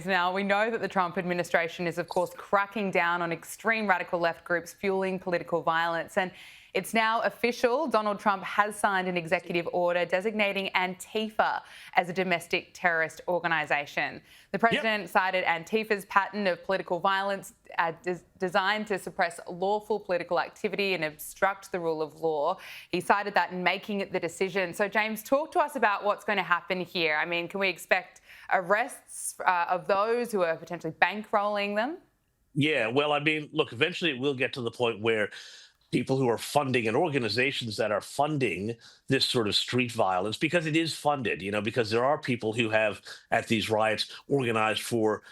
Now, we know that the Trump administration is, of course, cracking down on extreme radical left groups fueling political violence. And it's now official. Donald Trump has signed an executive order designating Antifa as a domestic terrorist organisation. The president cited Antifa's pattern of political violence designed to suppress lawful political activity and obstruct the rule of law. He cited that in making the decision. So, James, talk to us about what's going to happen here. I mean, can we expect arrests of those who are potentially bankrolling them? Yeah, well, I mean, look, eventually it will get to the point where people who are funding and organizations that are funding this sort of street violence, because it is funded, because there are people who have at these riots organized for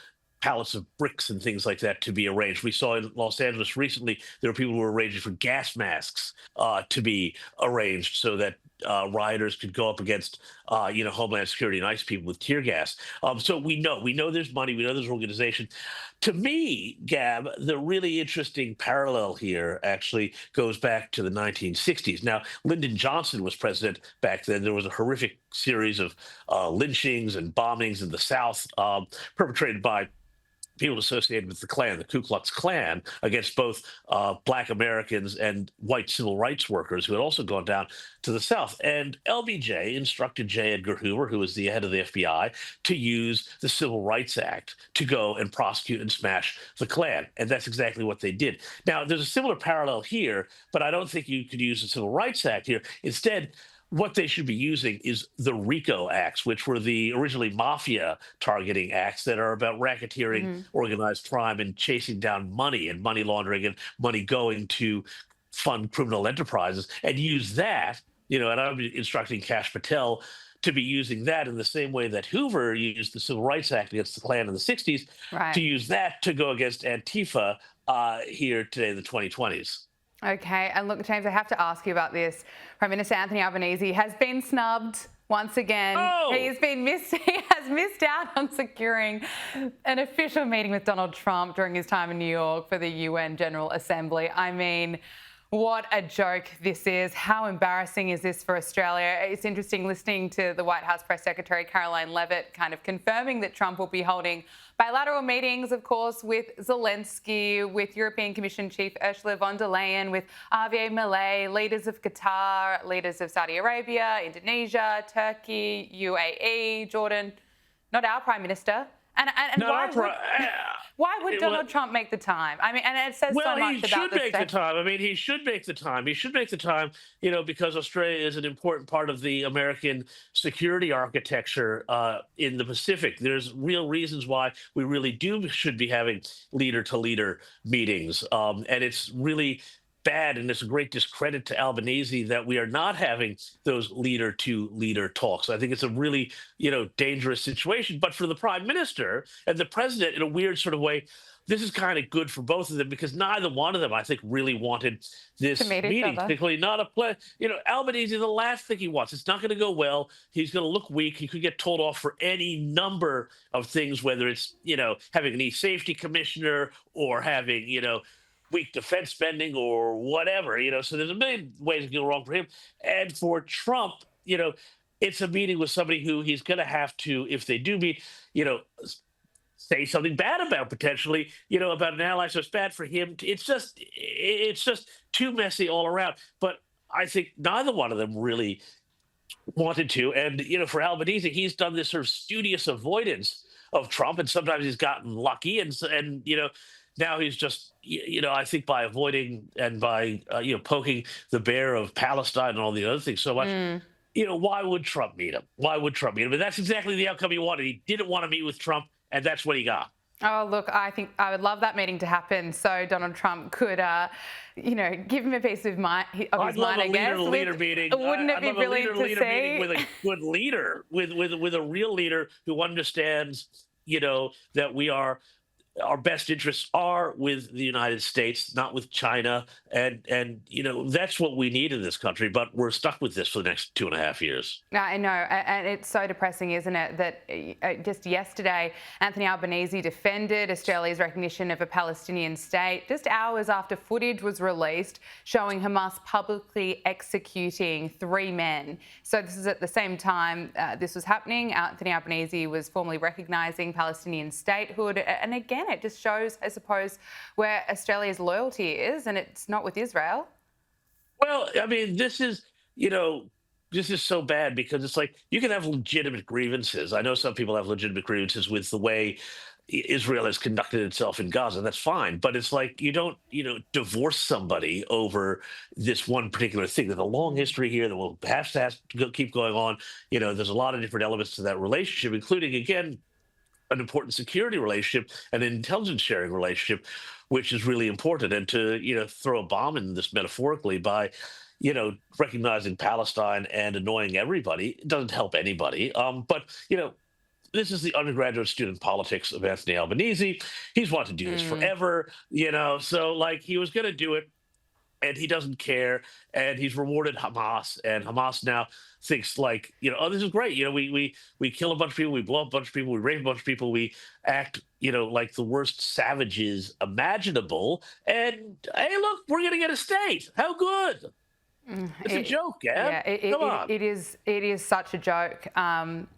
pallets of bricks and things like that to be arranged. We saw in Los Angeles recently, there were people who were arranging for gas masks to be arranged so that rioters could go up against, Homeland Security and ICE people with tear gas. So we know there's money, we know there's organization. To me, Gab, the really interesting parallel here actually goes back to the 1960s. Now, Lyndon Johnson was president back then. There was a horrific series of lynchings and bombings in the South perpetrated by people associated with the Klan, the Ku Klux Klan, against both Black Americans and white civil rights workers who had also gone down to the South. And LBJ instructed J. Edgar Hoover, who was the head of the FBI, to use the Civil Rights Act to go and prosecute and smash the Klan. And that's exactly what they did. Now, there's a similar parallel here, but I don't think you could use the Civil Rights Act here. Instead, what they should be using is the RICO acts, which were the originally mafia targeting acts that are about racketeering, organized crime, and chasing down money and money laundering and money going to fund criminal enterprises, and use that, and I'm instructing Kash Patel to be using that in the same way that Hoover used the Civil Rights Act against the Klan in the 60s, to use that to go against Antifa here today in the 2020s. Okay, and look, James, I have to ask you about this. Prime Minister Anthony Albanese has been snubbed once again. He has missed out on securing an official meeting with Donald Trump during his time in New York for the UN General Assembly. I mean, what a joke this is. How embarrassing is this for Australia? It's interesting listening to the White House Press Secretary Caroline Leavitt kind of confirming that Trump will be holding bilateral meetings, of course, with Zelensky, with European Commission Chief Ursula von der Leyen, with Javier Milei, leaders of Qatar, leaders of Saudi Arabia, Indonesia, Turkey, UAE, Jordan. Not our Prime Minister. And why would Donald Trump make the time? I mean, and it says so much about the he should make the time. I mean, he should make the time. He should make the time, because Australia is an important part of the American security architecture in the Pacific. There's real reasons why we really should be having leader-to-leader meetings. And it's really bad, and it's a great discredit to Albanese that we are not having those leader-to-leader talks. I think it's a really, dangerous situation. But for the prime minister and the president, in a weird sort of way, this is kind of good for both of them, because neither one of them, I think, really wanted this meeting, particularly not a play. Albanese, the last thing he wants, it's not going to go well. He's going to look weak. He could get told off for any number of things, whether it's, having an e-safety commissioner or having, weak defense spending or whatever, so there's a million ways to go wrong for him. And for Trump, it's a meeting with somebody who he's going to have to, if they do meet, say something bad about potentially, about an ally. So it's bad for him. It's just too messy all around. But I think neither one of them really wanted to. And, for Albanese, he's done this sort of studious avoidance of Trump. And sometimes he's gotten lucky and now he's just, I think by avoiding and by, poking the bear of Palestine and all the other things so much, why would Trump meet him? Why would Trump meet him? And that's exactly the outcome he wanted. He didn't want to meet with Trump, and that's what he got. Oh, look, I think I would love that meeting to happen so Donald Trump could, give him a piece of his mind, I guess. Leader meeting. Wouldn't it be brilliant to see? Meeting with a good leader, with a real leader who understands, that we are our best interests are with the United States, not with China, and that's what we need in this country. But we're stuck with this for the next 2.5 years. I know, and it's so depressing, isn't it, that just yesterday, Anthony Albanese defended Australia's recognition of a Palestinian state just hours after footage was released showing Hamas publicly executing 3 men. So this is at the same time this was happening. Anthony Albanese was formally recognising Palestinian statehood. And again, it just shows, I suppose, where Australia's loyalty is, and it's not with Israel. Well, I mean, this is so bad because it's like you can have legitimate grievances. I know some people have legitimate grievances with the way Israel has conducted itself in Gaza. That's fine, but it's like you don't, divorce somebody over this one particular thing. There's a long history here that will have to keep going on. There's a lot of different elements to that relationship, including again an important security relationship, an intelligence sharing relationship, which is really important. And to throw a bomb in this metaphorically by recognizing Palestine and annoying everybody, it doesn't help anybody. But this is the undergraduate student politics of Anthony Albanese. He's wanted to do this forever, so like he was going to do it, and he doesn't care, and he's rewarded Hamas, and Hamas now thinks like, oh, this is great. We kill a bunch of people, we blow up a bunch of people, we rape a bunch of people, we act, like the worst savages imaginable, and hey, look, we're gonna get a state. How good? It's a joke, Gab. Yeah, Come on. it is such a joke.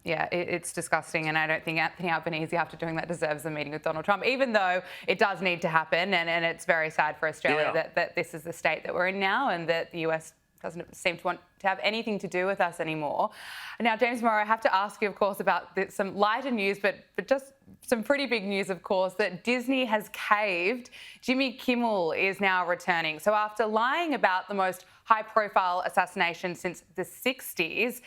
It's disgusting, and I don't think Anthony Albanese, after doing that, deserves a meeting with Donald Trump, even though it does need to happen, and it's very sad for Australia that this is the state that we're in now, and that the US doesn't seem to want to have anything to do with us anymore. Now, James Morrow, I have to ask you, of course, about some lighter news, but just some pretty big news, of course, that Disney has caved. Jimmy Kimmel is now returning. So after lying about the most high-profile assassination since the 60s,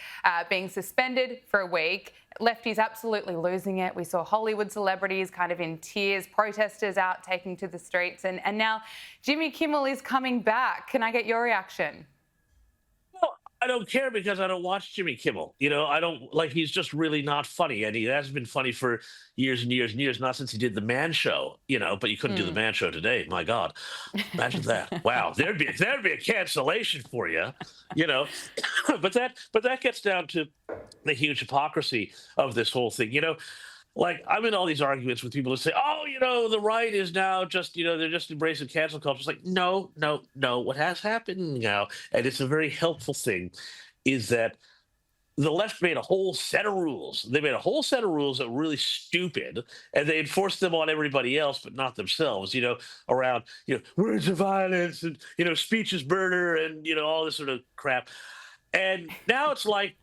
being suspended for a week, lefties absolutely losing it. We saw Hollywood celebrities kind of in tears, protesters out taking to the streets, and now Jimmy Kimmel is coming back. Can I get your reaction? I don't care because I don't watch Jimmy Kimmel. I don't like, he's just really not funny. And he hasn't been funny for years and years and years, not since he did the Man Show, but you couldn't do the Man Show today. My God. Imagine that. Wow. There'd be a cancellation for you, but that gets down to the huge hypocrisy of this whole thing. Like I'm in all these arguments with people who say, oh, the right is now just, they're just embracing cancel culture. It's like, no, no, no. What has happened now, and it's a very helpful thing, is that the left made a whole set of rules. They made a whole set of rules that were really stupid, and they enforced them on everybody else, but not themselves, around, words of violence and, speech is murder and, all this sort of crap. And now it's like,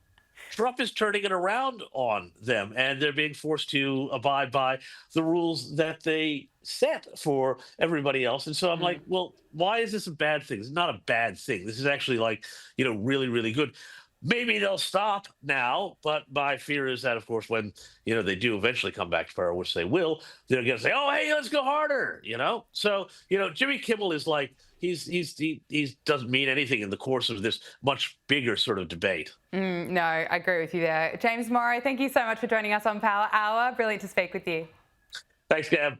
Trump is turning it around on them, and they're being forced to abide by the rules that they set for everybody else. And so I'm like, well, why is this a bad thing? It's not a bad thing. This is actually like, really, really good. Maybe they'll stop now, but my fear is that, of course, when they do eventually come back to power, which they will, they're going to say, "Oh, hey, let's go harder." So Jimmy Kimmel is like he doesn't mean anything in the course of this much bigger sort of debate. No, I agree with you there, James Morrow. Thank you so much for joining us on Power Hour. Brilliant to speak with you. Thanks, Gab.